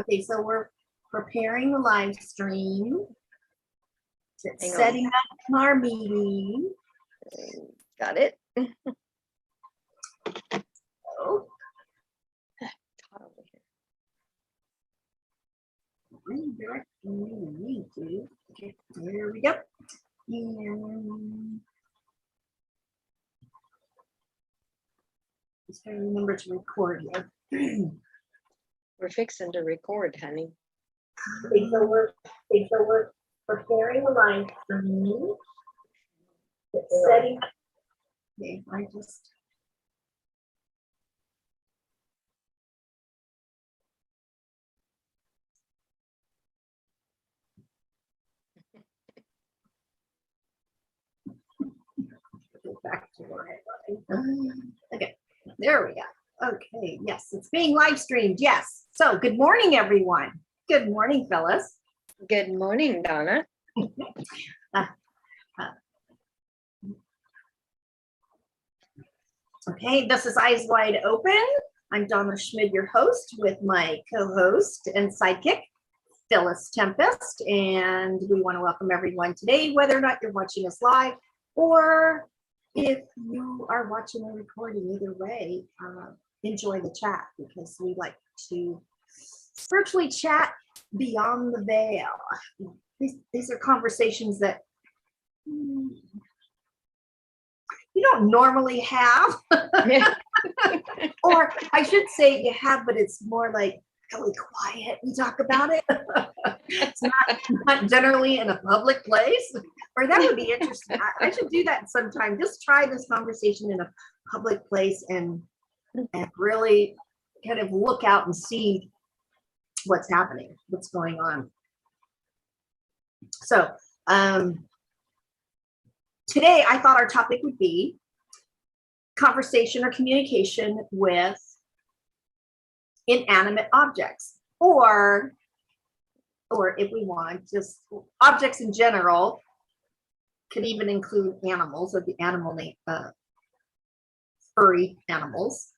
Okay, so we're preparing the live stream, setting up our meeting. Got it. Oh. Okay, there we go. And just gotta remember to record here. We're fixing to record, honey. Okay, so we're preparing the live stream. Setting up. Okay, I just go back to where I was. Okay, there we go. Okay, yes, it's being live streamed. Yes. So good morning, everyone. Good morning, Phyllis. Good morning, Donna. Okay, this is Eyes Wide Open. I'm Donna Schmid, your host, with my co-host and sidekick, Phyllis Tempest. And we want to welcome everyone today, whether or not you're watching us live or if you are watching a recording. Either way, enjoy the chat, because we like to virtually chat beyond the veil. These are conversations that you don't normally have. Or I should say you have, but it's more like really quiet. We talk about it. It's not generally in a public place. Or that would be interesting. I should do that sometime. Just try this conversation in a public place and really kind of look out and see what's happening, what's going on. So today I thought our topic would be conversation or communication with inanimate objects, or if we want, just objects in general. Could even include animals, or the animal name, furry animals.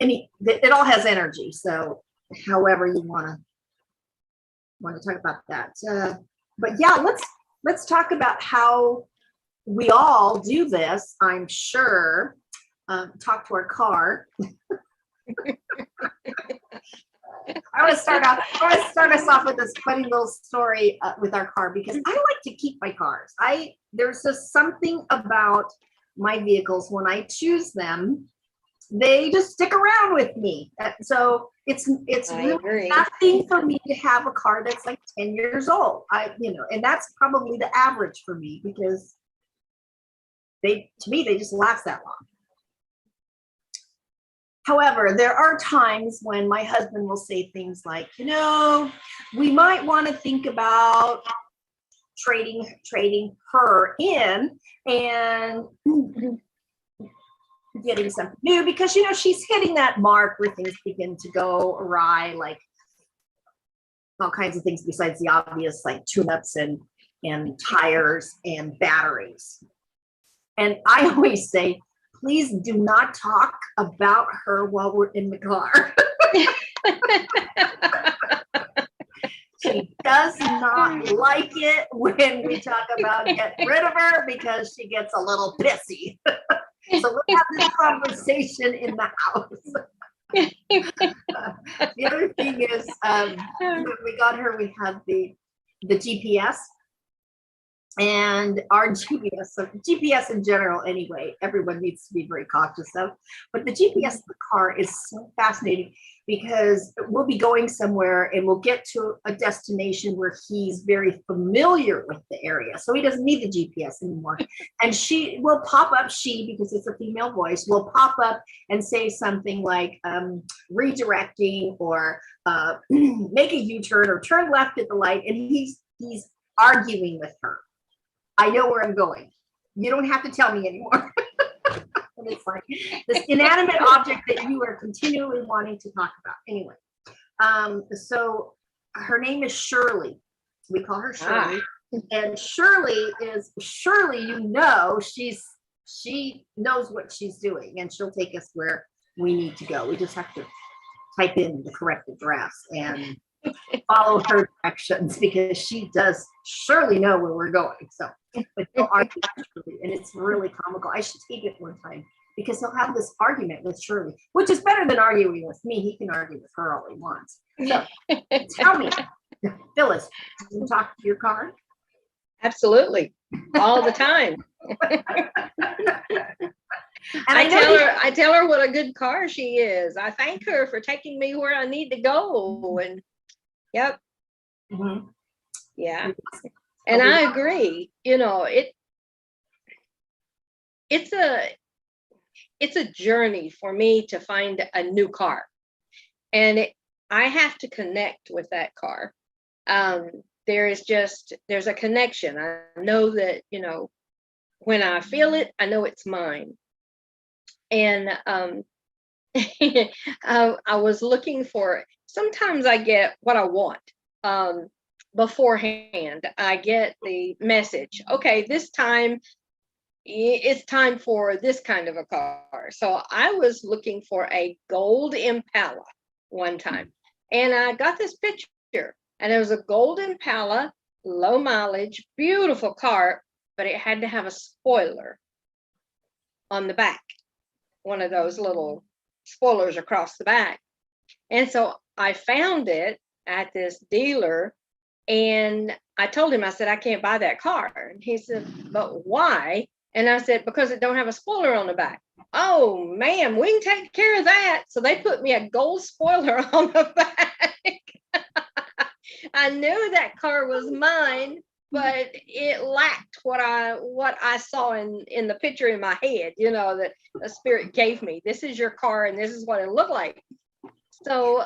And it all has energy, so however you want to talk about that. But yeah, let's talk about how we all do this. I'm sure. Talk to our car. I want to start us off with this funny little story with our car, because I like to keep my cars. There's just something about my vehicles, when I choose them, they just stick around with me. So it's really nothing for me to have a car that's like 10 years old. And that's probably the average for me, because to me they just last that long. However, there are times when my husband will say things like, we might want to think about trading her in and getting something new, because she's hitting that mark where things begin to go awry, like all kinds of things besides the obvious, like tune-ups and tires and batteries. And I always say, please do not talk about her while we're in the car. She does not like it when we talk about getting rid of her, because she gets a little pissy. So we'll have this conversation in the house. The other thing is, when we got her, we had the GPS. And our GPS in general, anyway, everyone needs to be very cautious of. But the GPS in the car is so fascinating, because we'll be going somewhere and we'll get to a destination where he's very familiar with the area. So he doesn't need the GPS anymore. And she will pop up, because it's a female voice, will pop up and say something like redirecting, or make a U-turn, or turn left at the light. And he's arguing with her. I know where I'm going. You don't have to tell me anymore. And it's like this inanimate object that you are continually wanting to talk about. Anyway, so her name is Shirley. We call her Shirley. And Shirley, she knows what she's doing, and she'll take us where we need to go. We just have to type in the correct address and follow her directions, because she does surely know where we're going. So, but he'll argue with Shirley, and it's really comical. I should take it one time, because he'll have this argument with Shirley, which is better than arguing with me. He can argue with her all he wants. So tell me, Phyllis, do you talk to your car? Absolutely. All the time. And I tell her what a good car she is. I thank her for taking me where I need to go. And yep. Mm-hmm. Yeah. And I agree. You know, it's a journey for me to find a new car. And I have to connect with that car. There's a connection. I know that, you know, when I feel it, I know it's mine. And I was looking for, sometimes I get what I want beforehand. I get the message, okay, this time it's time for this kind of a car. So I was looking for a gold Impala one time, and I got this picture, and it was a gold Impala, low mileage, beautiful car, but it had to have a spoiler on the back, one of those little spoilers across the back. And so I found it at this dealer, and I told him, I said, I can't buy that car. And he said, but why? And I said, because it don't have a spoiler on the back. Oh, ma'am, we can take care of that. So they put me a gold spoiler on the back. I knew that car was mine, but it lacked what I saw in the picture in my head, you know, that the spirit gave me. This is your car, and this is what it looked like. So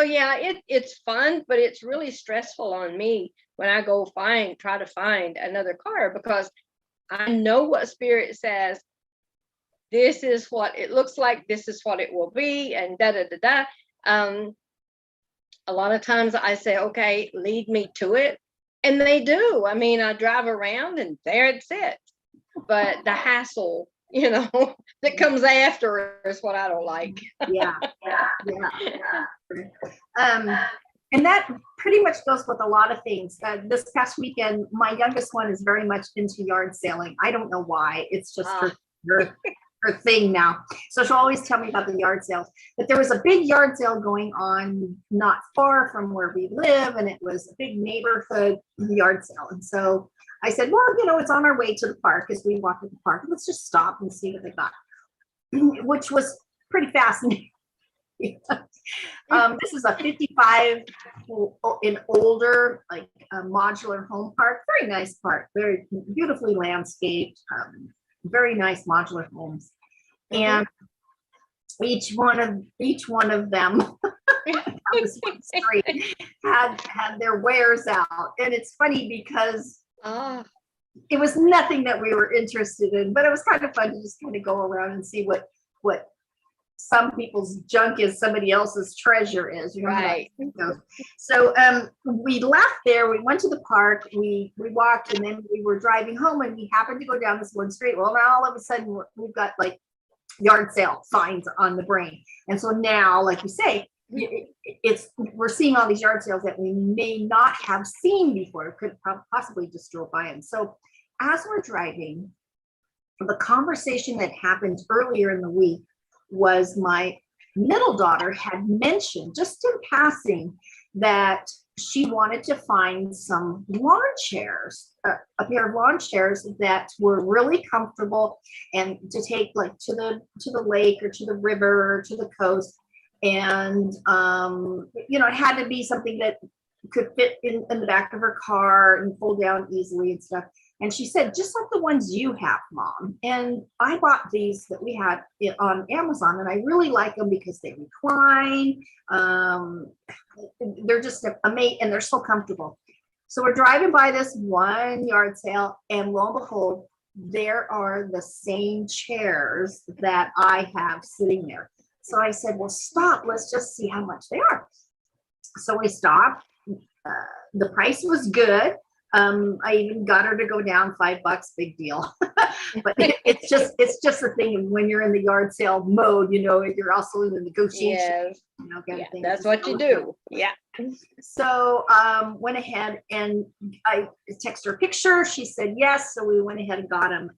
yeah, it's fun, but it's really stressful on me when I go try to find another car, because I know what spirit says. This is what it looks like. This is what it will be, and da da da da. A lot of times I say, okay, lead me to it. And they do. I mean, I drive around and there it sits. But the hassle, you know, that comes after is what I don't like. Yeah. And that pretty much goes with a lot of things. This past weekend, my youngest one is very much into yard sailing. I don't know why. It's just her thing now. So she'll always tell me about the yard sales. But there was a big yard sale going on not far from where we live, and it was a big neighborhood yard sale. And so I said, well, you know, it's on our way to the park. As we walk to the park, let's just stop and see what they got, which was pretty fascinating. This is a 55 and older, like a modular home park. Very nice park, very beautifully landscaped, very nice modular homes. And each one of them was one street, had their wares out. And it's funny because it was nothing that we were interested in, but it was kind of fun to just kind of go around and see what some people's junk is, somebody else's treasure is, you know. Right. So we left there, we went to the park, we walked, and then we were driving home, and we happened to go down this one street. Well, now all of a sudden we've got like yard sale signs on the brain. And so now, like you say, we're seeing all these yard sales that we may not have seen before, could possibly just drove by them. So as we're driving, the conversation that happened earlier in the week was my middle daughter had mentioned just in passing that she wanted to find some lawn chairs, a pair of lawn chairs that were really comfortable and to take like to the lake or to the river or to the coast. And you know, it had to be something that could fit in the back of her car and fold down easily and stuff. And she said, just like the ones you have, Mom. And I bought these that we had on Amazon, and I really like them because they recline. They're just amazing, and they're so comfortable. So we're driving by this one yard sale, and lo and behold, there are the same chairs that I have sitting there. So I said, well, stop. Let's just see how much they are. So we stopped. The price was good. I even got her to go down $5, big deal. But it's just a thing of when you're in the yard sale mode, you're also in the negotiation, Yes. kind Yeah, of thing. that's what you do. Yeah. So went ahead and I texted her a picture. She said yes. So we went ahead and got them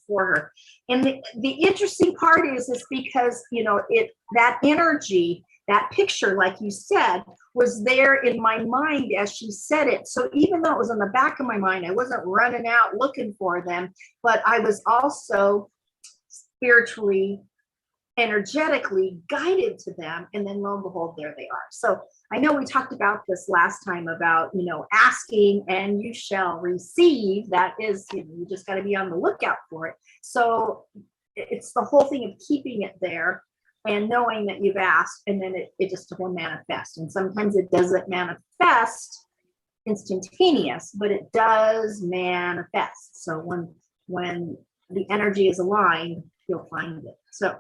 for her. And the interesting part is because, that energy, that picture, like you said, was there in my mind as she said it. So even though it was on the back of my mind, I wasn't running out looking for them, but I was also spiritually, energetically guided to them. And then lo and behold, there they are. So I know we talked about this last time about, asking and you shall receive. That is, you just got to be on the lookout for it. So it's the whole thing of keeping it there and knowing that you've asked, and then it just will manifest. And sometimes it doesn't manifest instantaneous, but it does manifest. So when the energy is aligned, you'll find it. So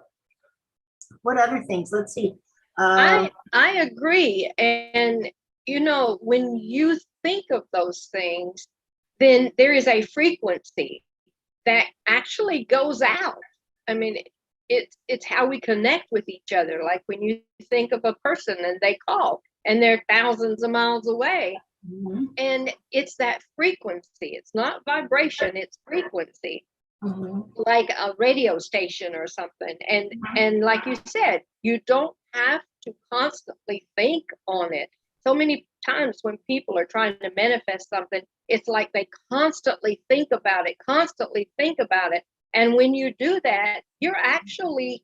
what other things? Let's see. I agree. And when you think of those things, then there is a frequency that actually goes out. I mean, it's how we connect with each other. Like when you think of a person and they call and they're thousands of miles away. Mm-hmm. And it's that frequency. It's not vibration, it's frequency. Mm-hmm. Like a radio station or something. And like you said, you don't have to constantly think on it. So many times when people are trying to manifest something, it's like they constantly think about it. And when you do that, you're actually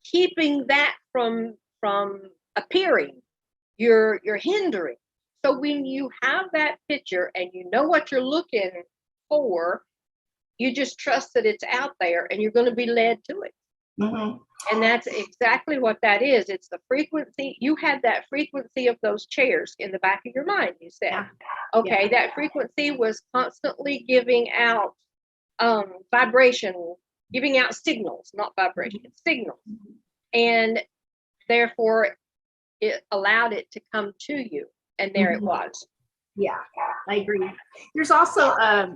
keeping that from appearing. You're hindering. So when you have that picture and you know what you're looking for, you just trust that it's out there and you're going to be led to it. Mm-hmm. And that's exactly what that is. It's the frequency. You had that frequency of those chairs in the back of your mind, you said. Yeah. Okay, Yeah. that frequency was constantly giving out vibration, giving out signals, not vibration, signals. And therefore, it allowed it to come to you. And there it was. Yeah, I agree. There's also a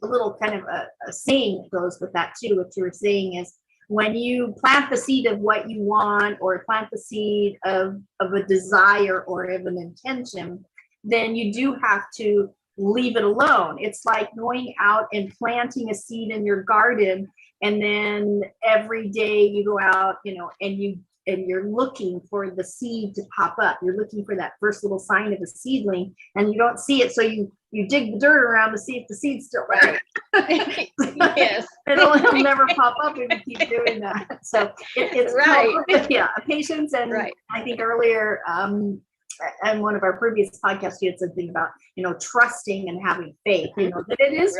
little kind of a saying that goes with that too. What you were saying is when you plant the seed of what you want or plant the seed of a desire or of an intention, then you do have to leave it alone. It's like going out and planting a seed in your garden, and then every day you go out, and you're looking for the seed to pop up. You're looking for that first little sign of a seedling, and you don't see it, so you dig the dirt around to see if the seed's still there. Right. Yes. It'll never pop up if you keep doing that. So it's right. Patience. And right. I think earlier, and one of our previous podcasts, you had something about trusting and having faith. That it is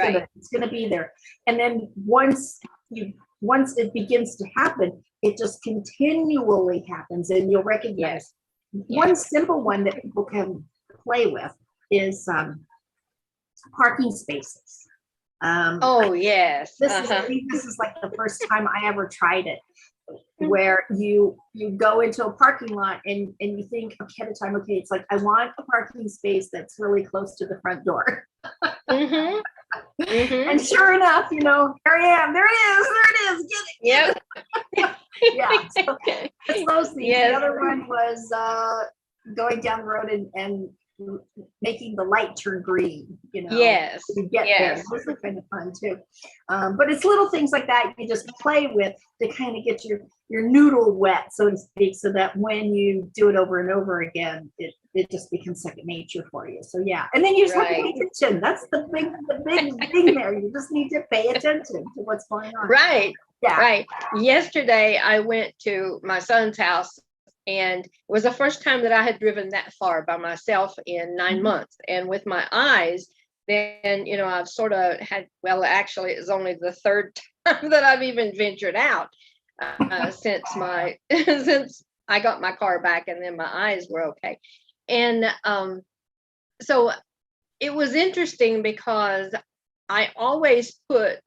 gonna be there. And then once it begins to happen, it just continually happens, and you'll recognize. One simple one that people can play with is parking spaces. Yes. This is like the first time I ever tried it, where you go into a parking lot and you think ahead of time, okay, it's like, I want a parking space that's really close to the front door. Mm-hmm. Mm-hmm. And sure enough, here I am. There it is. Get it. Yep. Yeah. So it's those things. Yes. The other one was going down the road and making the light turn green. Yes. To get there. Those are kind of fun too. But it's little things like that you just play with to kind of get your noodle wet, so to speak, so that when you do it over and over again, it just becomes second nature for you. So yeah, and then you just have to pay attention. That's the big thing there. You just need to pay attention to what's going on. Right. Yeah. Right. Yesterday, I went to my son's house, and it was the first time that I had driven that far by myself in 9 months. And with my eyes, then, I've sort of had, well, actually, it's only the third time that I've even ventured out since I got my car back, and then my eyes were okay. And so it was interesting because I always put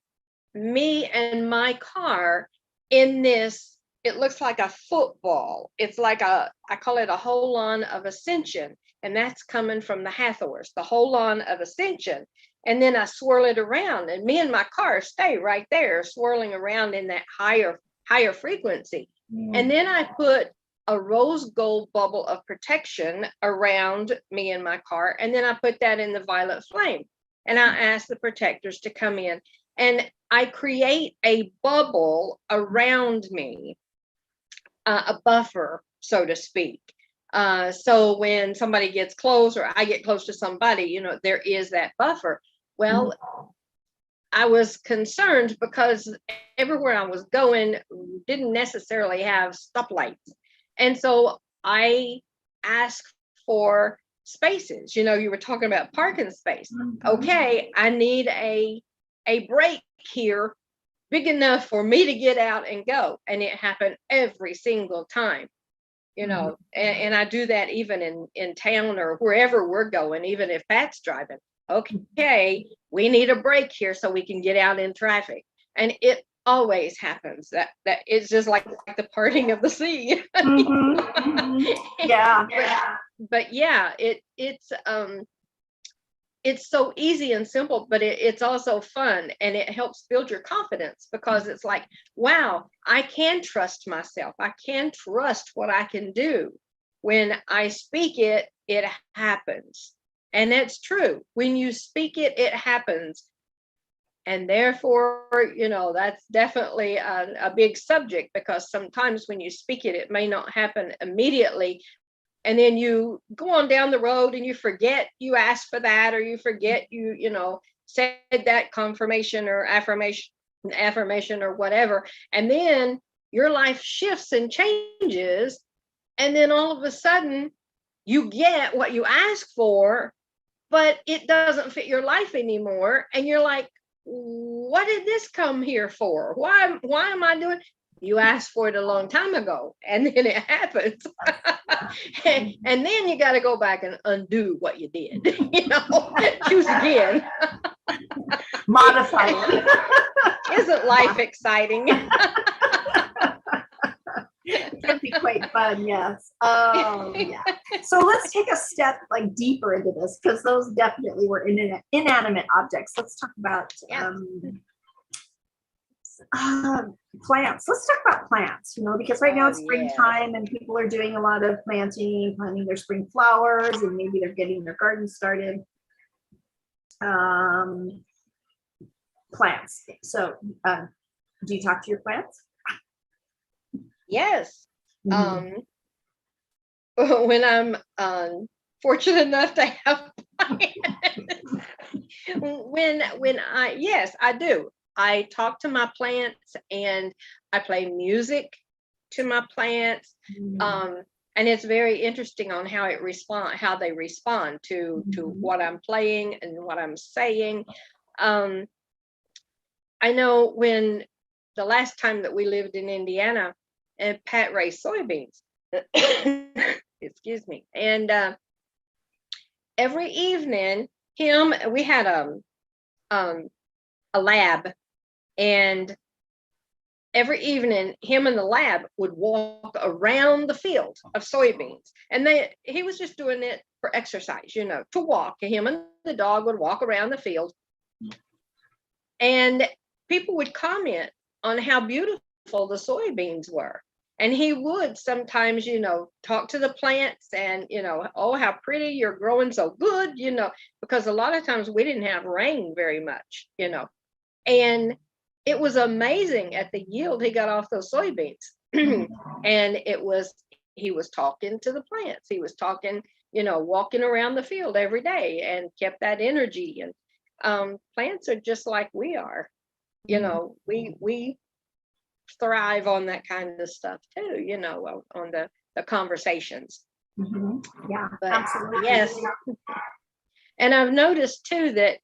me and my car in this it looks like a football. It's like I call it a holon of ascension. And that's coming from the Hathors, the holon of ascension. And then I swirl it around, and me and my car stay right there, swirling around in that higher frequency. And then I put a rose gold bubble of protection around me and my car. And then I put that in the violet flame. And I ask the protectors to come in. And I create a bubble around me, a buffer, so to speak. So when somebody gets close, or I get close to somebody, you know, there is that buffer. Well, I was concerned because everywhere I was going didn't necessarily have stoplights. And so I asked for spaces. You know, you were talking about parking space. Okay, I need a break here big enough for me to get out and go. And it happened every single time, you know, and I do that even in town or wherever we're going, even if Pat's driving. Okay, we need a break here so we can get out in traffic. And it always happens. That it's just like the parting of the sea. Yeah. But yeah, it's so easy and simple, but it's also fun, and it helps build your confidence, because it's like, wow, I can trust myself. I can trust what I can do. When I speak it, it happens. And that's true. When you speak it, it happens. And therefore, you know, that's definitely a big subject, because sometimes when you speak it, it may not happen immediately. And then you go on down the road and you forget you asked for that, or you forget you know, said that confirmation or affirmation or whatever. And then your life shifts and changes. And then all of a sudden you get what you asked for, but it doesn't fit your life anymore. And you're like, what did this come here for? Why am I doing? You asked for it a long time ago, and then it happens. And then you got to go back and undo what you did. You know, choose again. Modify it. Isn't life exciting? It can be quite fun, yes. Oh, yeah. So let's take a step like deeper into this, because those definitely were inanimate objects. Let's talk about plants. Let's talk about plants, you know, because right now it's springtime and people are doing a lot of planting their spring flowers, and maybe they're getting their garden started. Plants. So do you talk to your plants? Yes. When I'm fortunate enough to have plants, yes, I do. I talk to my plants, and I play music to my plants. And it's very interesting on how they respond to what I'm playing and what I'm saying. I know when the last time that we lived in Indiana, and Pat raised soybeans. Excuse me. And every evening, we had a lab, and every evening, him and the lab would walk around the field of soybeans, and he was just doing it for exercise, you know, to walk. Him and the dog would walk around the field, and people would comment on how beautiful the soybeans were. And he would sometimes, you know, talk to the plants and, you know, oh, how pretty, you're growing so good, you know, because a lot of times we didn't have rain very much, you know. And it was amazing at the yield he got off those soybeans. And he was talking to the plants. He was talking, you know, walking around the field every day, and kept that energy. And plants are just like we are, you know, we thrive on that kind of stuff too, you know, on the conversations. Yeah, but absolutely. Yes. And I've noticed too that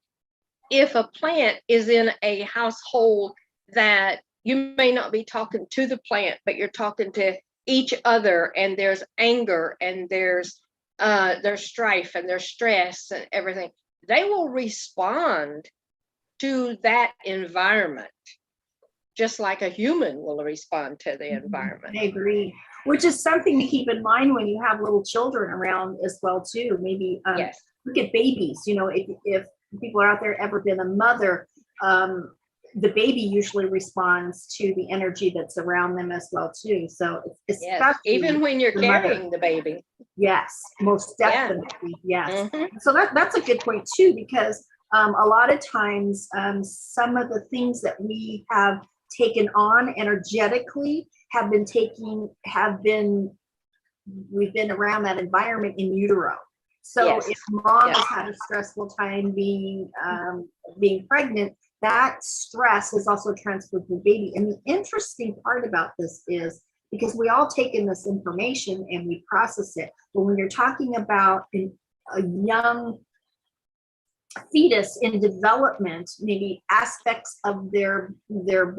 if a plant is in a household that you may not be talking to the plant, but you're talking to each other, and there's anger, and there's strife, and there's stress and everything, they will respond to that environment just like a human will respond to the environment. I agree. Which is something to keep in mind when you have little children around as well too. Maybe Yes. look at babies. You know, if people are out there ever been a mother, the baby usually responds to the energy that's around them as well too. So Yes. especially Even when you're the mother. carrying the baby. Yes, most definitely. Yes. Mhm. So that's a good point too, because a lot of times some of the things that we have taken on energetically we've been around that environment in utero. So Yes. if mom Yes. has had a stressful time being pregnant, that stress is also transferred to the baby. And the interesting part about this is because we all take in this information and we process it, but when you're talking about a young fetus in development, maybe aspects of their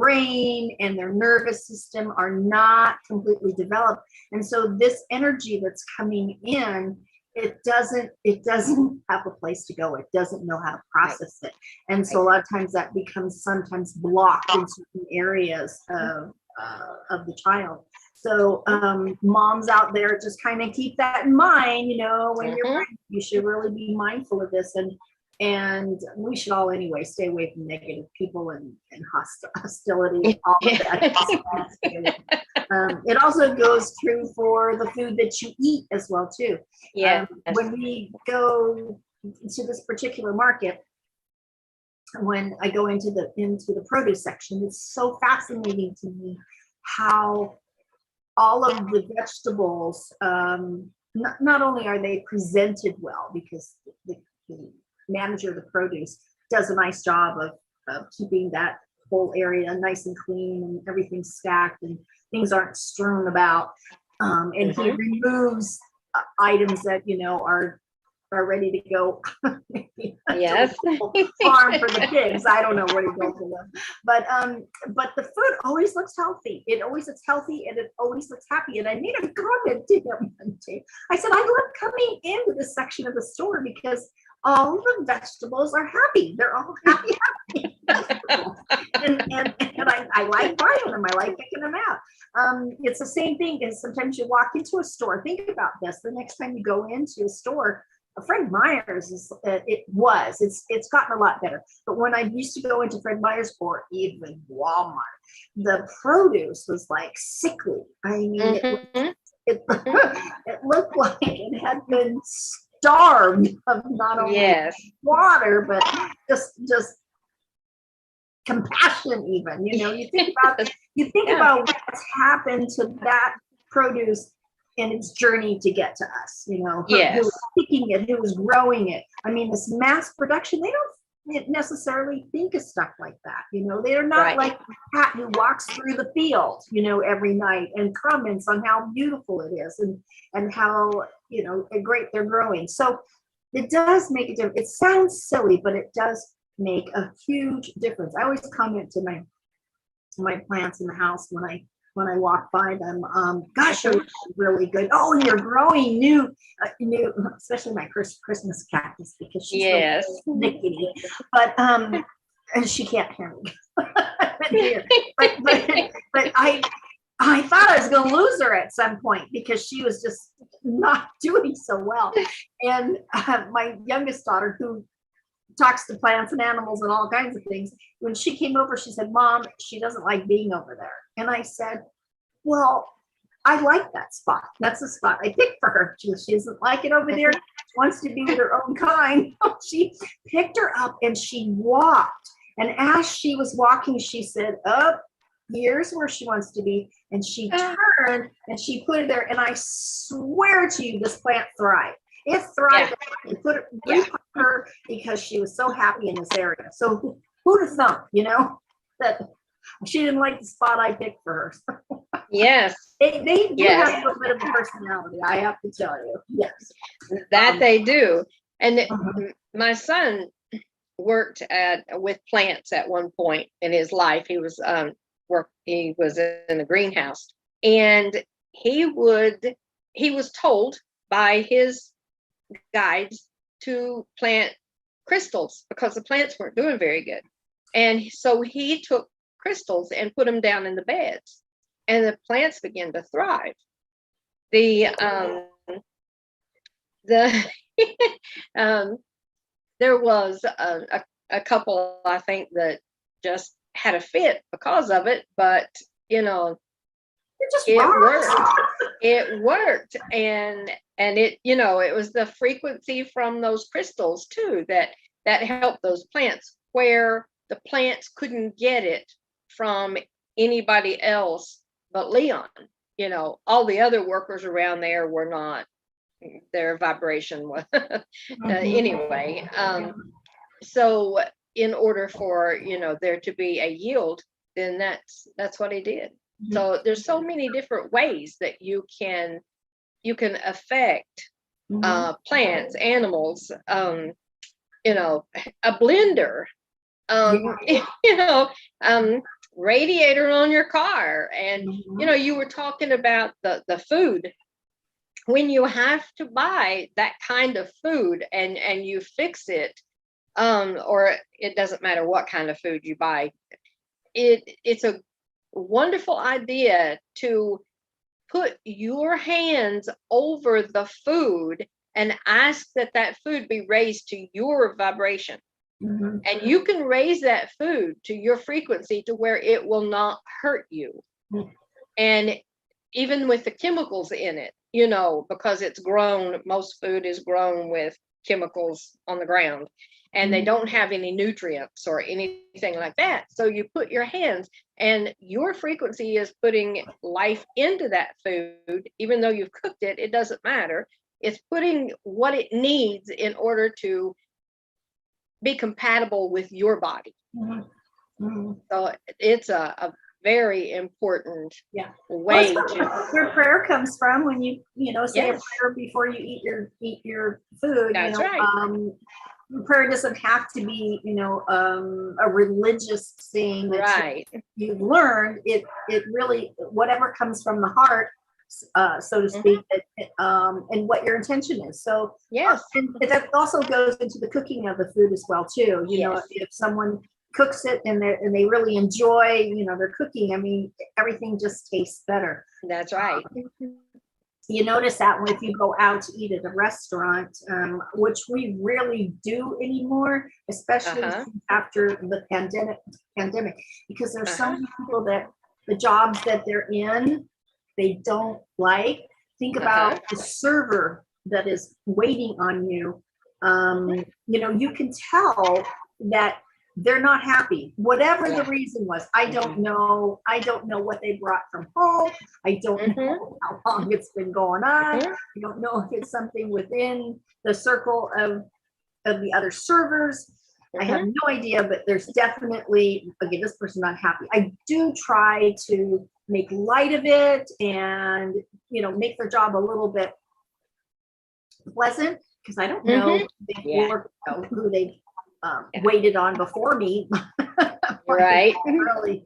brain and their nervous system are not completely developed, and so this energy that's coming in, it doesn't have a place to go. It doesn't know how to process it, and so a lot of times that becomes sometimes blocked in certain areas of the child. So moms out there, just kind of keep that in mind. You know, when you're pregnant, you should really be mindful of this, and we should all anyway stay away from negative people and hostility, all of that. It also goes true for the food that you eat as well too. Yes. When we go to this particular market, when I go into the produce section, it's so fascinating to me how all of the vegetables, not only are they presented well, because the manager of the produce does a nice job of keeping that whole area nice and clean and everything's stacked and things aren't strewn about, and he removes items that are ready to go. Yes. Farm for the pigs. I don't know what he goes for them, but the food always looks healthy. It always looks healthy and it always looks happy. And I made a comment to him one day. I said, I love coming into this section of the store because all the vegetables are happy. They're all happy vegetables. and I like buying them. I like picking them out. It's the same thing as sometimes you walk into a store. Think about this. The next time you go into a store, Fred Meyer's it's gotten a lot better. But when I used to go into Fred Meyer's or even Walmart, the produce was like sickly. I mean, it looked like it had been starved of not only water, but just compassion even. You think about what's happened to that produce in its journey to get to us, who was picking it, who was growing it. I mean, this mass production, they don't necessarily think of stuff like that. They're not like Pat who walks through the field, every night and comments on how beautiful it is and how, great they're growing. So it does make a difference. It sounds silly, but it does make a huge difference. I always comment to my plants in the house when I walk by them, gosh, they're really good. Oh, and you're growing new, especially my Christmas cactus because she's so nickety. But and she can't hear me. but I thought I was going to lose her at some point because she was just not doing so well. And my youngest daughter, who talks to plants and animals and all kinds of things, when she came over, she said, Mom, she doesn't like being over there. And I said, well, I like that spot. That's the spot I picked for her. She doesn't like it over there. She wants to be with her own kind. She picked her up and she walked. And as she was walking, she said, oh, here's where she wants to be. And she turned and she put it there. And I swear to you, this plant thrived. It thrived and put it her because she was so happy in this area. So who'd have thunk, that she didn't like the spot I picked for her. Yes. They do have a little bit of a personality, I have to tell you. Yes. That they do. And my son worked with plants at one point in his life. He was in a greenhouse, and he was told by his guides to plant crystals because the plants weren't doing very good. And so he took crystals and put them down in the beds, and the plants begin to thrive. The there was a couple, I think, that just had a fit because of it, but you know, it worked. It worked, and it, you know, it was the frequency from those crystals too that helped those plants, where the plants couldn't get it from anybody else but Leon. You know, all the other workers around there were not, their vibration was anyway. So in order for, you know, there to be a yield, then that's what he did. So there's so many different ways that you can affect plants, animals, you know, a blender, you know, radiator on your car. And you know, you were talking about the food. When you have to buy that kind of food and you fix it, or it doesn't matter what kind of food you buy, it's a wonderful idea to put your hands over the food and ask that food be raised to your vibration. And you can raise that food to your frequency to where it will not hurt you. And even with the chemicals in it, you know, because it's grown, most food is grown with chemicals on the ground, and they don't have any nutrients or anything like that. So you put your hands, and your frequency is putting life into that food. Even though you've cooked it, it doesn't matter. It's putting what it needs in order to be compatible with your body. So it's a very important way to. Where prayer comes from, when you know, say a prayer before you eat your food. That's you know, right. Prayer doesn't have to be, you know, a religious thing that you've learned. It really, whatever comes from the heart, so to speak, and what your intention is. So and that also goes into the cooking of the food as well too. You know, if someone cooks it and they really enjoy, you know, their cooking, I mean, everything just tastes better. That's right. You notice that if you go out to eat at a restaurant, which we rarely do anymore, especially after the pandemic, because there's so many people that the jobs that they're in, they don't like. Think about the server that is waiting on you. You know, you can tell that they're not happy, whatever the reason was. I don't know what they brought from home. I don't know how long it's been going on. I don't know if it's something within the circle of the other servers. I have no idea, but there's definitely, okay, this person's not happy. I do try to make light of it and, you know, make their job a little bit pleasant, because I don't know who they waited on before me. Right. Really,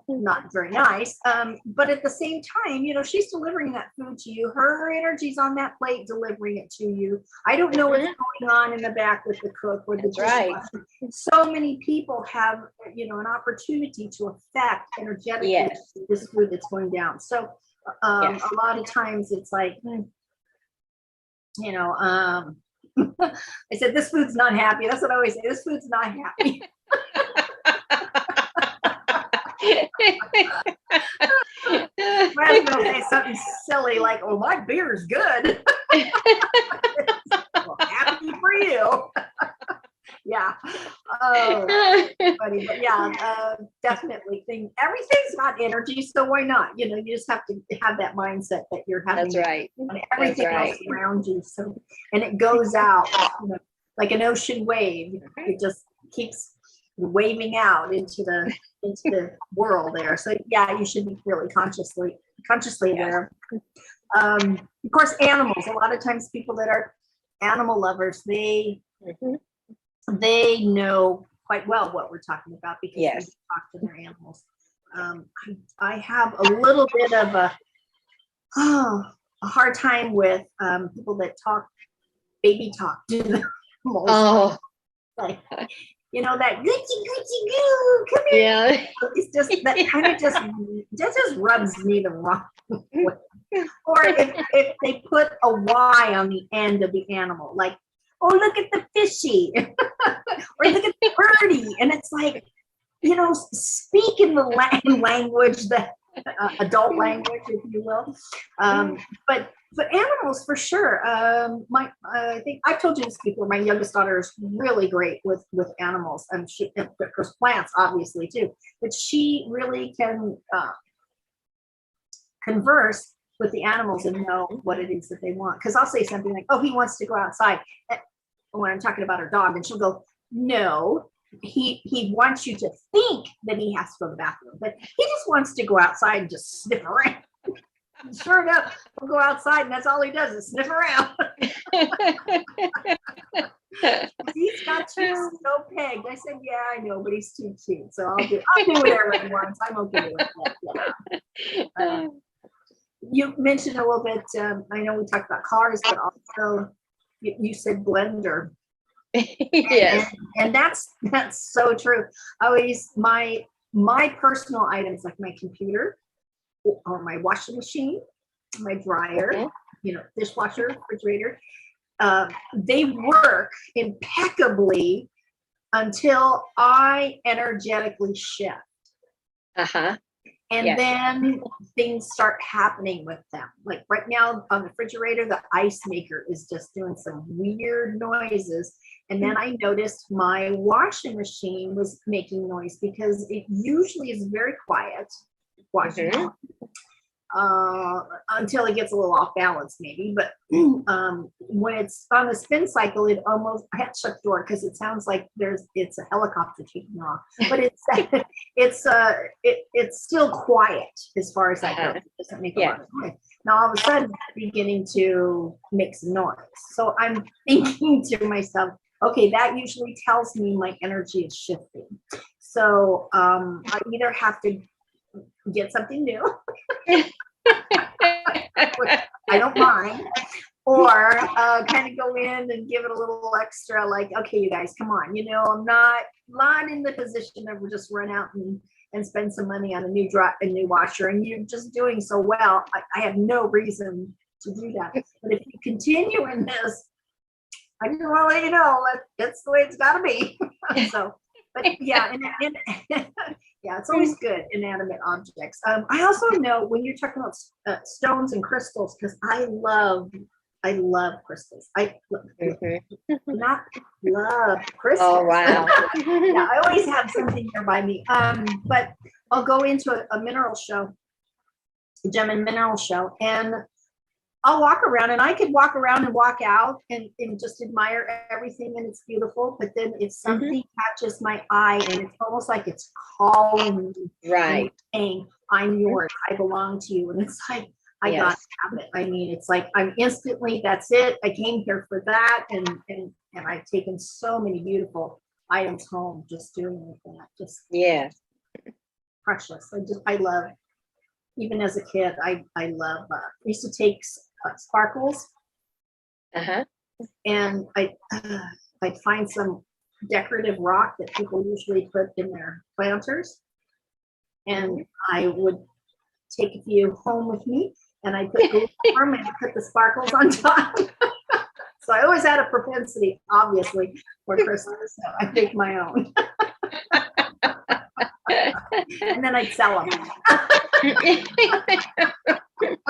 not very nice. But at the same time, you know, she's delivering that food to you. Her energy's on that plate delivering it to you. I don't know what's going on in the back with the cook or the dishwasher. So many people have, you know, an opportunity to affect energetically this food that's going down. So a lot of times it's like, you know, I said, this food's not happy. That's what I always say. This food's not happy. I was going to say something silly like, "Oh, my beer's good." Well, happy for you. Oh, funny. But definitely everything's got energy, so why not? You know, you just have to have that mindset that you're having everything else around you. So, and it goes out, you know, like an ocean wave. It just keeps waving out into the world there. So you should be really consciously there. Of course, animals. A lot of times people that are animal lovers, they know quite well what we're talking about, because they talk to their animals. I have a little bit of a hard time with people that baby talk to the animals. Like, you know, that goochie goochie goo, come here. Yeah. It's just that kind of just rubs me the wrong way. Or if they put a Y on the end of the animal, like, oh, look at the fishy, or look at the birdie, and it's like, you know, speak in the language that adult language, if you will. But animals for sure. I think I've told you this before. My youngest daughter is really great with animals, and she, of course, plants obviously too. But she really can converse with the animals and know what it is that they want. Because I'll say something like, "Oh, he wants to go outside," when I'm talking about her dog, and she'll go, "No, he wants you to think that he has to go to the bathroom, but he just wants to go outside and just sniff around." And sure enough, he'll go outside, and that's all he does is sniff around. He's got you so pegged. I said, "Yeah, I know, but he's too cute, so I'll do whatever he wants. I'm okay with that." You mentioned a little bit. I know we talked about cars, but also you said blender. Yes. And that's so true. Always my personal items, like my computer or my washing machine, my dryer, you know, dishwasher, refrigerator, they work impeccably until I energetically shift. And then things start happening with them. Like right now on the refrigerator, the ice maker is just doing some weird noises. And then I noticed my washing machine was making noise because it usually is very quiet washing until it gets a little off balance maybe. But when it's on the spin cycle, it almost, I have to shut the door because it sounds like it's a helicopter taking off. But it's still quiet as far as that goes. It doesn't make a lot of noise. Now all of a sudden it's beginning to make some noise. So I'm thinking to myself, okay, that usually tells me my energy is shifting. So I either have to get something new, I don't mind, or kind of go in and give it a little extra, like, okay, you guys, come on, you know, I'm not in the position of just run out and spend some money on a new washer, and you're just doing so well. I have no reason to do that. But if you continue in this, I just want to let you know that's the way it's got to be. So, but yeah, and yeah, it's always good, inanimate objects. I also know when you're talking about stones and crystals, because I love crystals. Not love crystals. Oh, wow. Yeah, I always have something there by me. But I'll go into a mineral show, a gem and mineral show, and I'll walk around, and I could walk around and walk out and just admire everything, and it's beautiful. But then if something catches my eye, and it's almost like it's calling me, Right, saying, "I'm yours, I belong to you," and it's like, I got to have it. I mean, it's like I'm instantly, that's it. I came here for that, and I've taken so many beautiful items home just doing that. Just precious. I love. Even as a kid, I love. I used to take sparkles, and I'd find some decorative rock that people usually put in their planters, and I would take a few home with me, and I put glue on them and put the sparkles on top. So I always had a propensity, obviously, for Christmas. So I make my own, and then I'd sell them.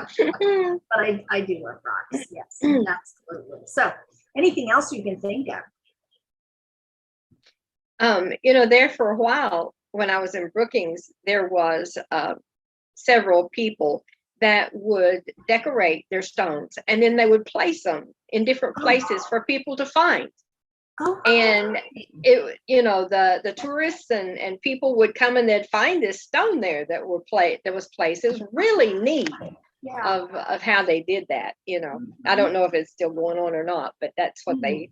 But I do love rocks, yes, absolutely. So anything else you can think of? You know, there for a while when I was in Brookings, there was several people that would decorate their stones, and then they would place them in different places for people to find. And it, you know, the tourists and people would come and they'd find this stone there that was placed. It was really neat of how they did that. You know, I don't know if it's still going on or not, but that's what they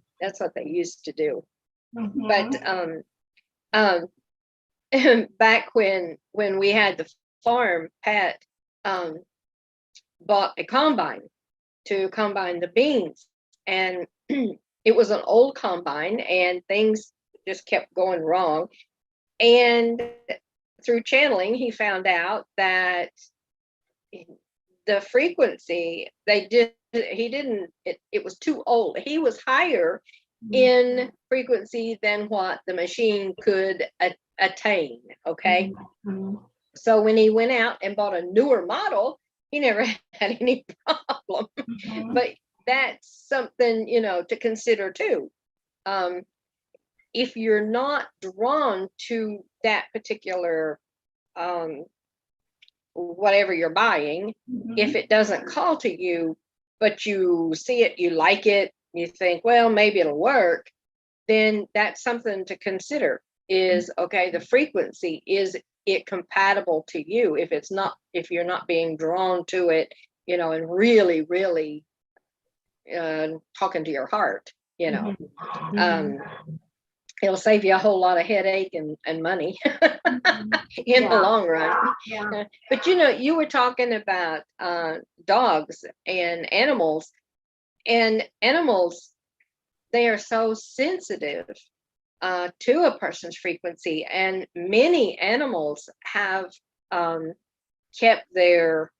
used to do. But back when we had the farm, Pat bought a combine to combine the beans, and it was an old combine, and things just kept going wrong. And through channeling, he found out that the frequency, it was too old. He was higher in frequency than what the machine could attain. Okay. So when he went out and bought a newer model, he never had any problem. But that's something, to consider too. If you're not drawn to that particular whatever you're buying, if it doesn't call to you, but you see it, you like it, you think, well, maybe it'll work, then that's something to consider is, okay, the frequency, is it compatible to you? If you're not being drawn to it, and really, really talking to your heart, it'll save you a whole lot of headache and money in the long run. Yeah. But you were talking about dogs and animals, they are so sensitive to a person's frequency, and many animals have kept their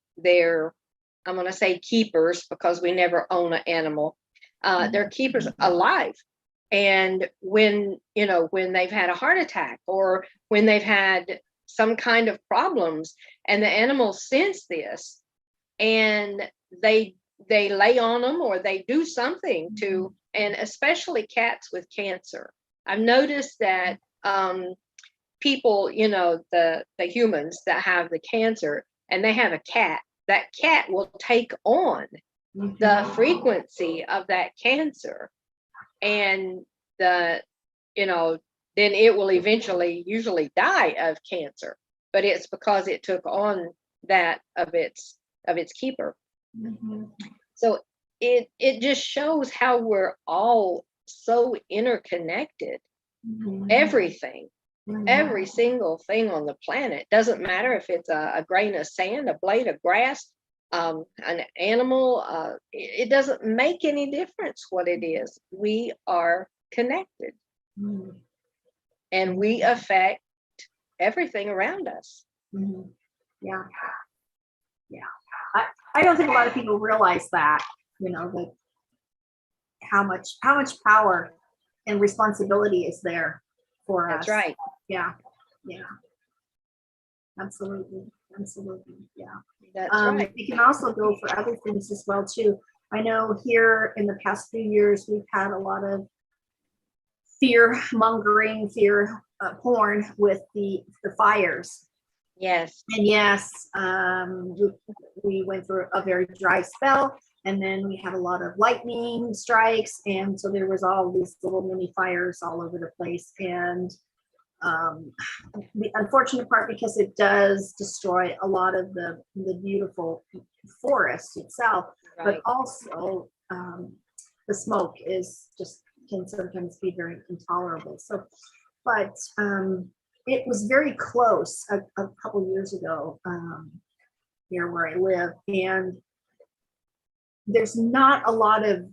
I'm going to say keepers, because we never own an animal, their keepers alive. And when they've had a heart attack, or when they've had some kind of problems, and the animals sense this, and they lay on them, or they do something to, and especially cats with cancer. I've noticed that people, the humans that have the cancer, and they have a cat, that cat will take on the frequency of that cancer, and then it will eventually usually die of cancer, but it's because it took on that of its keeper. So it just shows how we're all so interconnected. Everything, every single thing on the planet, doesn't matter if it's a grain of sand, a blade of grass, an animal, it doesn't make any difference what it is. We are connected, and we affect everything around us. Yeah. I don't think a lot of people realize that, that how much power and responsibility is there for us. That's right. Yeah. Absolutely. Yeah. That's right. It can also go for other things as well too. I know here in the past few years we've had a lot of fear mongering, porn with the fires. Yes. And yes, we went through a very dry spell, and then we had a lot of lightning strikes, and so there was all these little mini fires all over the place. And the unfortunate part, because it does destroy a lot of the beautiful forest itself, but also the smoke can sometimes be very intolerable. So, but it was very close a couple years ago here where I live, and there's not a lot of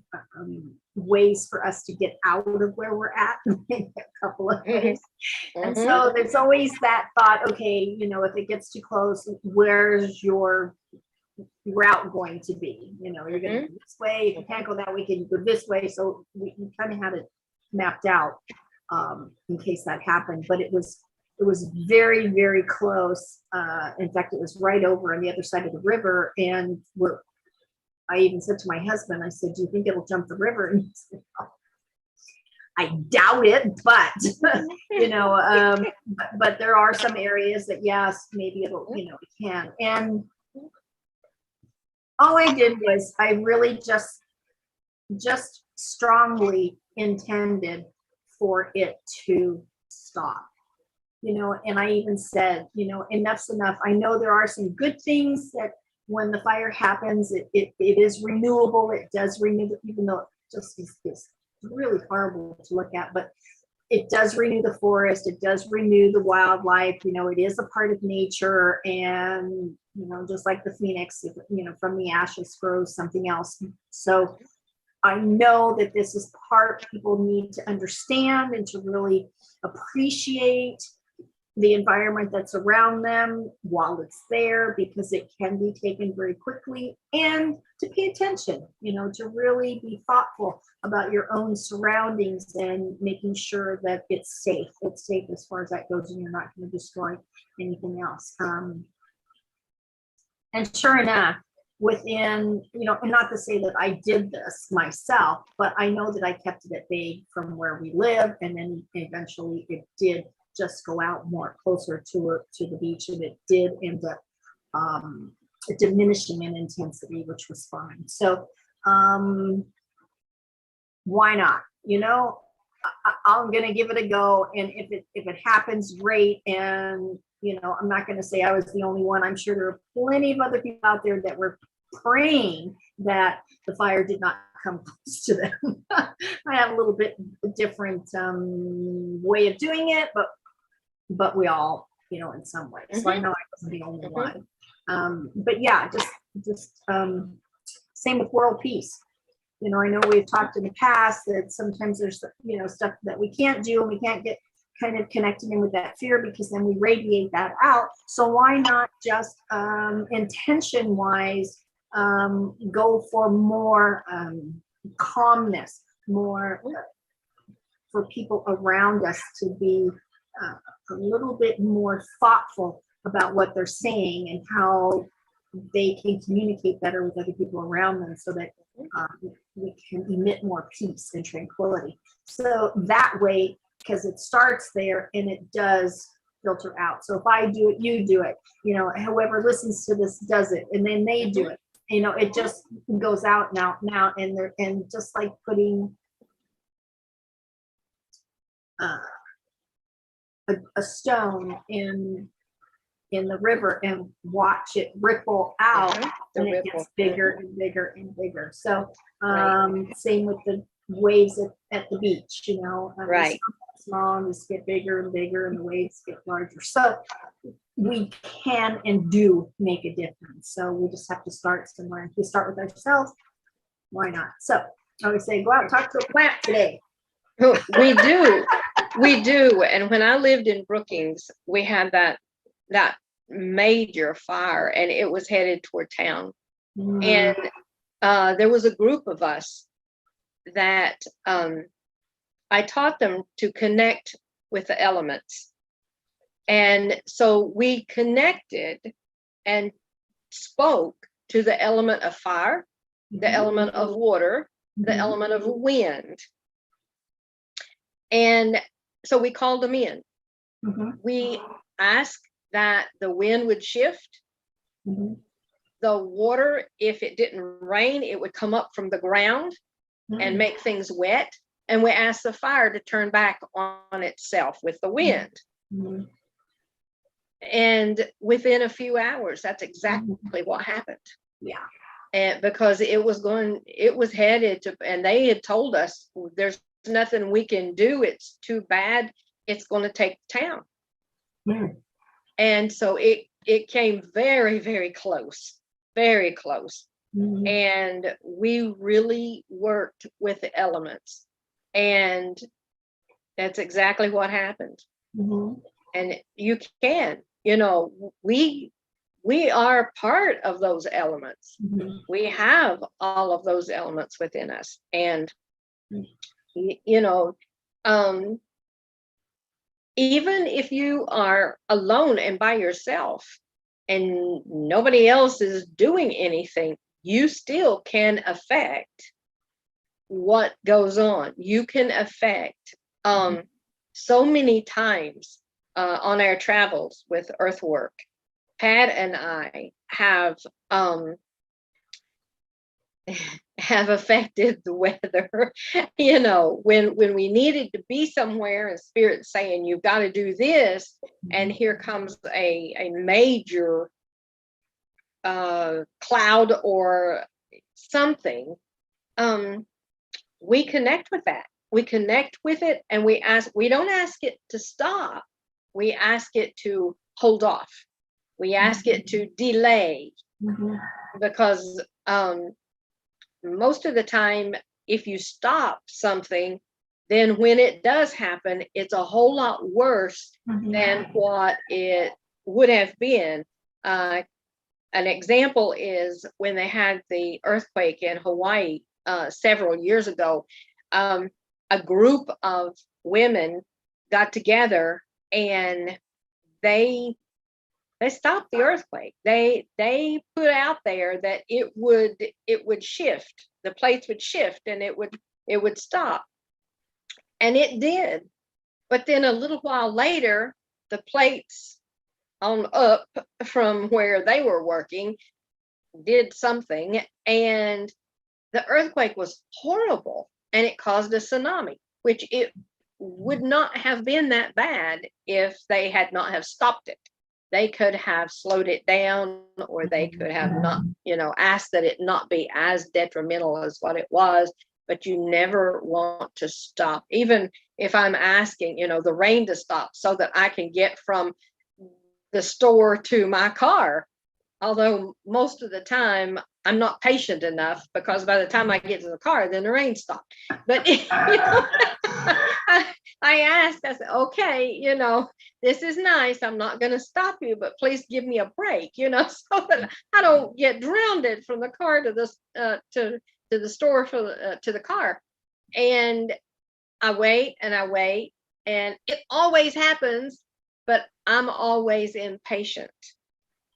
ways for us to get out of where we're at in a couple of ways. And so there's always that thought, okay, if it gets too close, where's your route going to be? You're going to go this way. If you can't go that way, can you go this way? So we kind of had it mapped out in case that happened, but it was very, very close. In fact, it was right over on the other side of the river, and I even said to my husband, I said, do you think it'll jump the river? And he said, oh, I doubt it, but but there are some areas that yes, maybe it'll, it can. And all I did was I really just strongly intended for it to stop. And I even said, enough's enough. I know there are some good things that when the fire happens, it is renewable. It does renew, even though it just is really horrible to look at, but it does renew the forest. It does renew the wildlife. It is a part of nature, and just like the phoenix, from the ashes grows something else. So I know that this is part people need to understand and to really appreciate the environment that's around them while it's there, because it can be taken very quickly, and to pay attention, to really be thoughtful about your own surroundings and making sure that it's safe. It's safe as far as that goes, and you're not going to destroy anything else. And sure enough, within, and not to say that I did this myself, but I know that I kept it at bay from where we live, and then eventually it did just go out more closer to the beach, and it did end up diminishing in intensity, which was fine. So why not? I'm gonna give it a go, and if it happens, great. And I'm not gonna say I was the only one. I'm sure there are plenty of other people out there that were praying that the fire did not come close to them. I have a little bit different way of doing it, but we all, in some ways. So I know I wasn't the only one. But yeah, just same with world peace. I know we've talked in the past that sometimes there's, stuff that we can't do, and we can't get kind of connected in with that fear, because then we radiate that out. So why not just intention wise go for more calmness, more for people around us to be a little bit more thoughtful about what they're saying and how they can communicate better with other people around them, so that we can emit more peace and tranquility. So that way, because it starts there and it does filter out. So if I do it, you do it, whoever listens to this does it, and then they do it. It just goes out now, and just like putting a stone in the river and watch it ripple out, and it gets bigger and bigger and bigger. So same with the waves at the beach, Right. Small, and just get bigger and bigger, and the waves get larger. So we can and do make a difference. So we just have to start somewhere. If we start with ourselves, why not? So I always say, go out and talk to a plant today. We do. And when I lived in Brookings, we had that major fire, and it was headed toward town. And there was a group of us that I taught them to connect with the elements. And so we connected and spoke to the element of fire, the element of water, the element of wind. And so we called them in. We asked that the wind would shift. The water, if it didn't rain, it would come up from the ground and make things wet. And we asked the fire to turn back on itself with the wind. And within a few hours, that's exactly what happened. Yeah. And because it was headed to, and they had told us, there's nothing we can do. It's too bad. It's going to take town. And so it came very, very close, very close. And we really worked with the elements, and that's exactly what happened. And you can, we are part of those elements. We have all of those elements within us. And, even if you are alone and by yourself and nobody else is doing anything, you still can affect what goes on. You can affect so many times on our travels with earthwork. Pat and I have affected the weather. When we needed to be somewhere and Spirit saying you've got to do this, and here comes a major cloud or something, we connect with that. We connect with it, and we don't ask it to stop. We ask it to hold off. We ask it to delay, because most of the time if you stop something, then when it does happen, it's a whole lot worse than what it would have been. An example is when they had the earthquake in Hawaii several years ago. A group of women got together and they stopped the earthquake. They put out there that it would shift, the plates would shift, and it would stop, and it did. But then a little while later, the plates on up from where they were working did something, and the earthquake was horrible, and it caused a tsunami, which it would not have been that bad if they had not have stopped it. They could have slowed it down, or they could have not, asked that it not be as detrimental as what it was. But you never want to stop. Even if I'm asking, the rain to stop so that I can get from the store to my car. Although most of the time I'm not patient enough, because by the time I get to the car, then the rain stopped. But I asked, I said, okay, this is nice. I'm not going to stop you, but please give me a break, so that I don't get drowned from the car to the store to the car. And I wait and I wait, and it always happens, but I'm always impatient.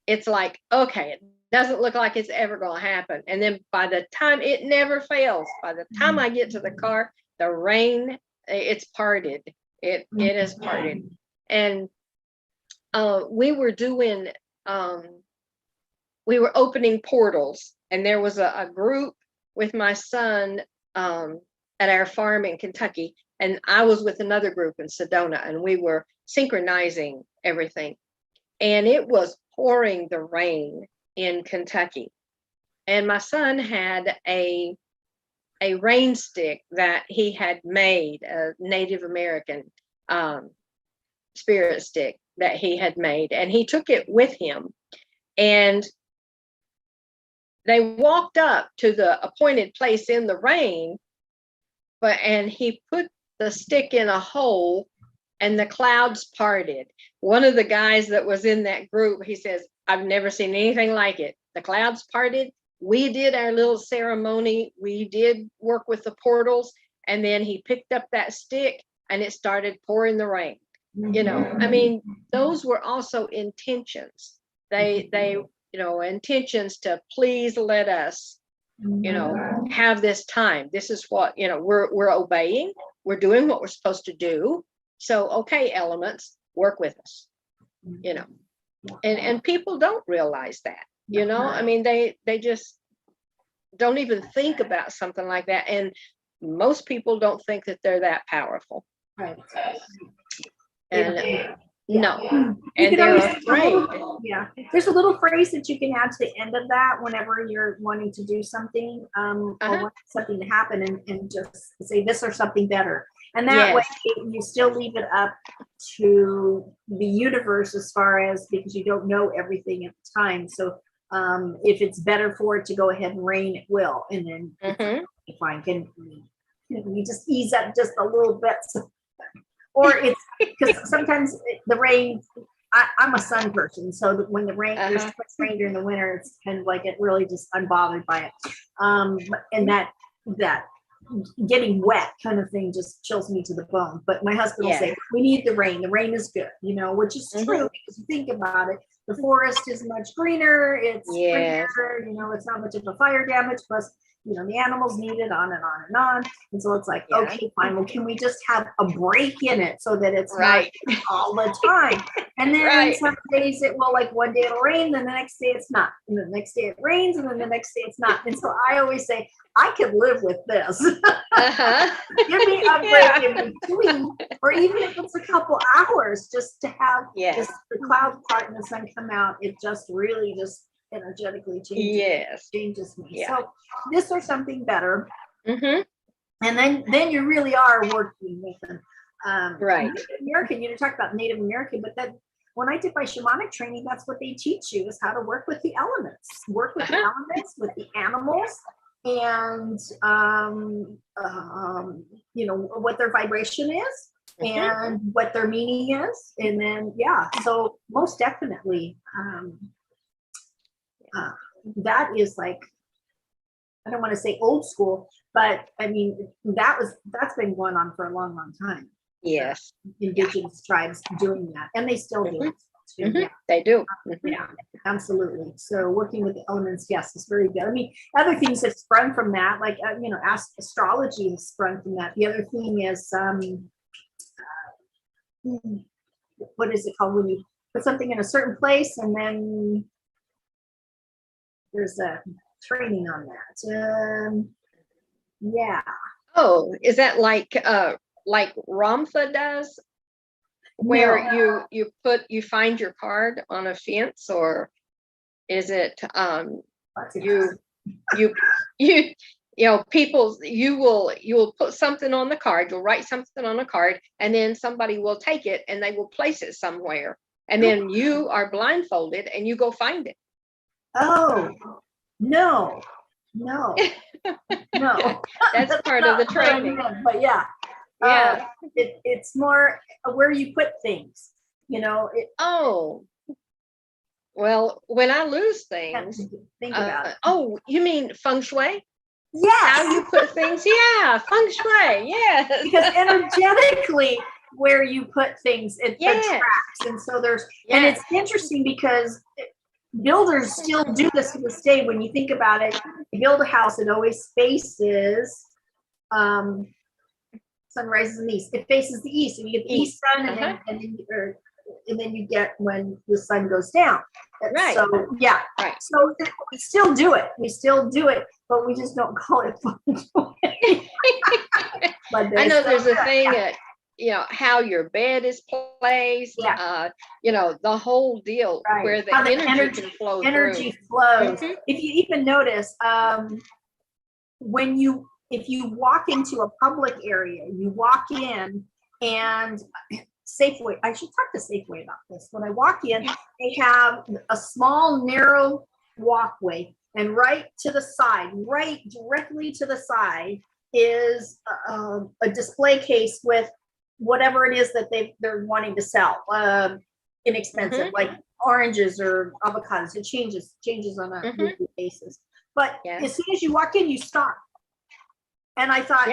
It's like, okay, it doesn't look like it's ever going to happen. And then by the time, it never fails, by the time I get to the car, the rain, it's parted. It is parted. And we were opening portals, and there was a group with my son at our farm in Kentucky, and I was with another group in Sedona, and we were synchronizing everything. And it was pouring the rain in Kentucky. And my son had a rain stick that he had made, a Native American spirit stick that he had made, and he took it with him. And they walked up to the appointed place in the rain, and he put the stick in a hole, and the clouds parted. One of the guys that was in that group, he says, I've never seen anything like it. The clouds parted. We did our little ceremony. We did work with the portals. And then he picked up that stick, and it started pouring the rain. I mean, those were also intentions. They intentions to please let us, have this time. This is what, we're obeying. We're doing what we're supposed to do. So, okay, elements, work with us, and people don't realize that, I mean, they just don't even think about something like that. And most people don't think that they're that powerful. Right. And no, and they're afraid. There's a little phrase that you can add to the end of that whenever you're wanting to do something, or want something to happen, and just say this or something better. And that way you still leave it up to the universe, as far as, because you don't know everything at the time. So if it's better for it to go ahead and rain, it will. And then fine. Can we just ease up just a little bit? Or it's because sometimes the rain, I'm a sun person. So that when the rain, there's too much rain during the winter, it's kind of like, it really just, I'm bothered by it. And that getting wet kind of thing just chills me to the bone. But my husband will say, we need the rain. The rain is good, which is true, because you think about it. The forest is much greener. It's prettier, it's not much of a fire damage. Plus, the animals need it, on and on and on. And so it's like, okay, fine. Well, can we just have a break in it so that it's not all the time? And then some days it will, like one day it'll rain, then the next day it's not. And then the next day it rains, and then the next day it's not. And so I always say, I could live with this. Give me a break in between, or even if it's a couple hours, just to have the clouds part and the sun come out. It just really just energetically changes me. So this or something better. And then you really are working with them. Native American, you talk about Native American, but that when I did my shamanic training, that's what they teach you, is how to work with the elements, with the animals, and you know, what their vibration is and what their meaning is. And then, yeah, so most definitely, that is like, I don't want to say old school, but I mean, that's been going on for a long, long time. Yes. Indigenous tribes doing that, and they still do it too. Yeah. They do. Yeah, absolutely. So working with the elements, yes, is very good. I mean, other things that sprung from that, like, you know, astrology has sprung from that. The other thing is, what is it called when you put something in a certain place and then there's a training on that. Yeah. Oh, is that like Ramtha does, where No. you find your card on a fence, or is it you know, people, you will put something on the card, you'll write something on a card, and then somebody will take it and they will place it somewhere, and then you are blindfolded and you go find it. Oh, no. No. That's part of the training. But yeah. Yeah. It's more where you put things, you know. Oh, well, when I lose things, think about it. Oh, you mean feng shui? Yes. How you put things? Yeah, feng shui. Yes. Because energetically, where you put things, it attracts, and so there's, and it's interesting because builders still do this to this day. When you think about it, you build a house, it always faces, sun rises in the east. It faces the east, and you get the east sun, and then you get when the sun goes down. Right. So yeah. Right. So we still do it. We still do it, but we just don't call it feng shui. I know there's a thing that, you know, how your bed is placed, you know, the whole deal, where the energy can flow through. Flows. If you even notice, if you walk into a public area, you walk in, and Safeway, I should talk to Safeway about this. When I walk in, they have a small, narrow walkway, and right to the side, right directly to the side, is a display case with whatever it is that they're wanting to sell, inexpensive, like oranges or avocados. It changes on a weekly basis. But as soon as you walk in, you stop. And I thought,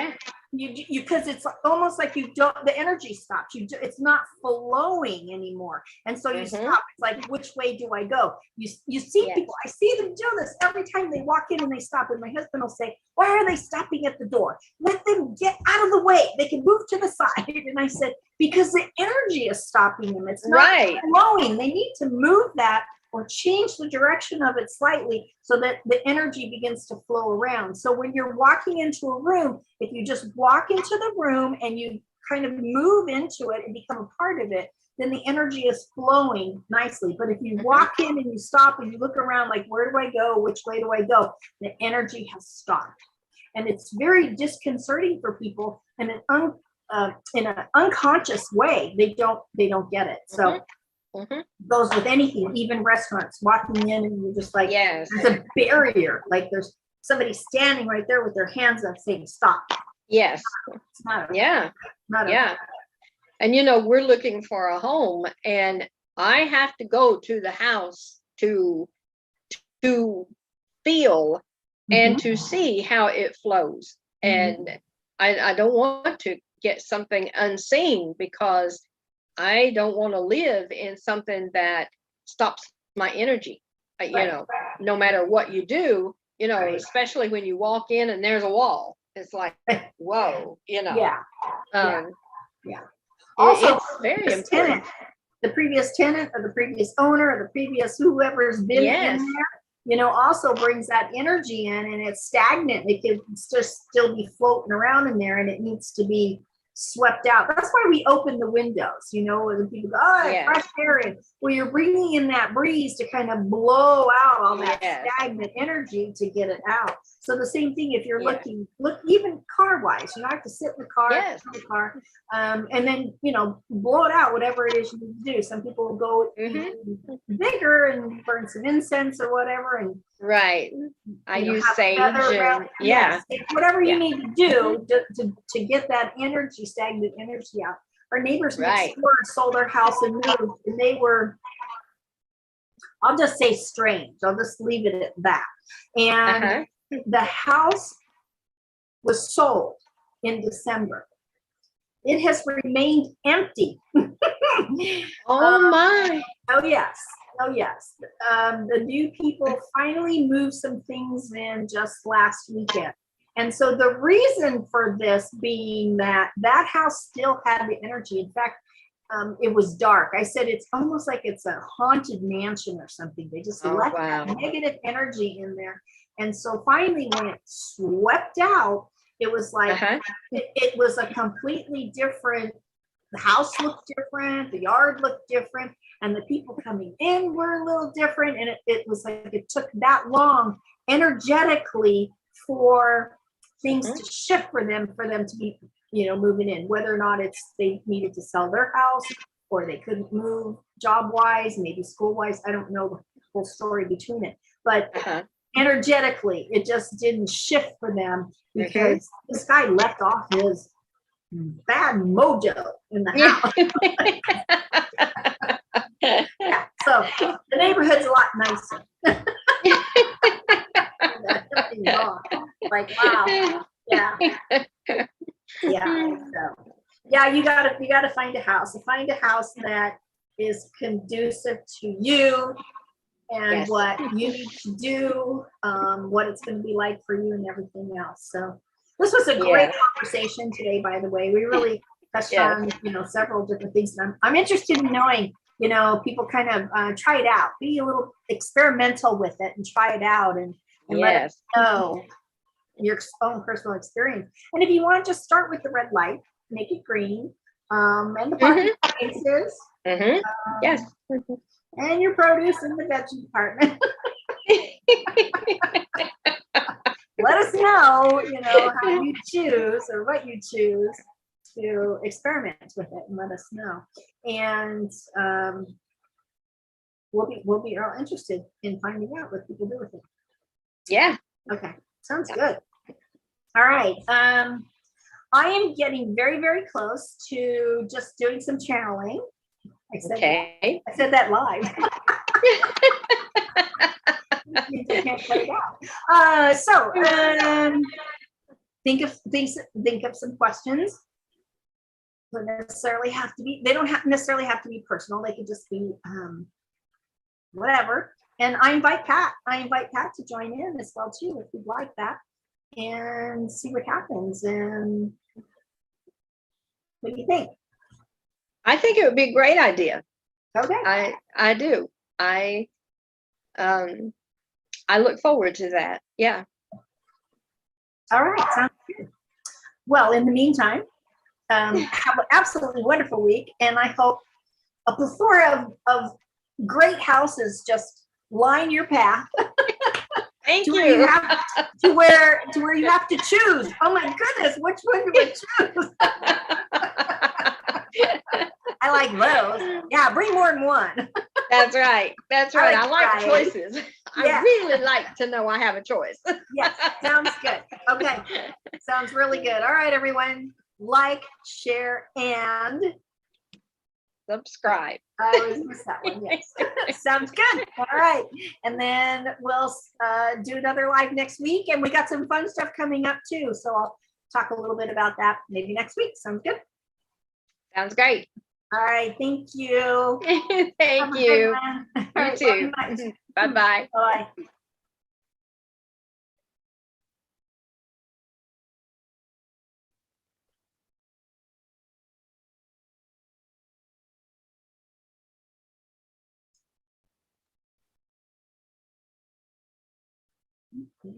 you because it's almost like you don't, the energy stops. It's not flowing anymore, and so you stop. It's like, which way do I go? You see people. I see them do this every time they walk in and they stop. And my husband will say, "Why are they stopping at the door? Let them get out of the way. They can move to the side." And I said, because the energy is stopping them. It's not flowing. They need to move that, or change the direction of it slightly, so that the energy begins to flow around. So when you're walking into a room, if you just walk into the room and you kind of move into it and become a part of it, then the energy is flowing nicely. But if you walk in and you stop and you look around, like, where do I go? Which way do I go? The energy has stopped. And it's very disconcerting for people, and in an unconscious way, they don't get it. So goes with anything, even restaurants, walking in and you're just like, there's a barrier, like there's somebody standing right there with their hands up saying stop. Yes. It's not and you know, we're looking for a home, and I have to go to the house to feel and to see how it flows. And I don't want to get something unseen, because I don't want to live in something that stops my energy. You know, no matter what you do, you know, especially when you walk in and there's a wall, it's like, whoa, you know. Also, it's very important. The previous tenant, or the previous owner, or the previous whoever's been in there, you know, also brings that energy in, and it's stagnant. It can just still be floating around in there, and it needs to be swept out. That's why we open the windows, you know, and people go, fresh air in. Well, you're bringing in that breeze to kind of blow out all that stagnant energy to get it out. So the same thing, if you're look even car wise, you know, I have to sit in the car, and then, you know, blow it out, whatever it is you need to do. Some people will go bigger and burn some incense or whatever, and Right. I you know, use have sage feather around- and yeah. yes, whatever you Yeah. need to do to get that energy, stagnant energy out. Our neighbors Right. next door sold their house and moved, and they were, I'll just say strange. I'll just leave it at that. And Uh-huh. the house was sold in December. It has remained empty. Oh my. Oh yes, oh yes. The new people finally moved some things in just last weekend. And so the reason for this being that that house still had the energy. In fact, it was dark. I said it's almost like it's a haunted mansion or something. They just left that negative energy in there. And so finally, when it swept out, it was like it was a completely different. The house looked different, the yard looked different, and the people coming in were a little different. And it was like it took that long energetically for things to shift for them to be, you know, moving in, whether or not it's they needed to sell their house or they couldn't move job wise, maybe school wise. I don't know the whole story between it, but energetically, it just didn't shift for them because this guy left off his bad mojo in the house. Yeah, so the neighborhood's a lot nicer. Like, wow. Yeah. Yeah. So yeah, you gotta find a house. Find a house that is conducive to you and what you need to do, what it's going to be like for you and everything else. So this was a great conversation today, by the way. We really touched on, you know, several different things. And I'm interested in knowing, you know, people kind of try it out, be a little experimental with it and try it out and let us know your own personal experience. And if you want to just start with the red light, make it green, and the parking spaces. Yes. And your produce in the veggie department. Let us know, you know, how you choose or what you choose to experiment with it, and let us know. And we'll be real interested in finding out what people do with it. Yeah. Okay. Sounds good. All right. I am getting very, very close to just doing some channeling. I said that live. You can't cut it out. So think of some questions. Don't necessarily have to be. They don't necessarily have to be personal. They could just be whatever. And I invite Pat to join in as well too, if you'd like that, and see what happens. And what do you think? I think it would be a great idea. Okay. I do. I look forward to that. Yeah. All right. Sounds good. Well, in the meantime, have an absolutely wonderful week, and I hope a plethora of great houses just line your path. Thank to you. Where you have to choose. Oh my goodness, which one do I choose? I like those. Yeah, bring more than one. That's right. That's right. I like choices. Yeah. I really like to know I have a choice. Yes, sounds good. Okay, sounds really good. All right, everyone, like, share, and subscribe. I always miss that one. Yes, sounds good. All right, and then we'll do another live next week, and we got some fun stuff coming up too. So I'll talk a little bit about that maybe next week. Sounds good. Sounds great. All right, thank you. Thank you. You too. Bye-bye. Bye. Mm-hmm.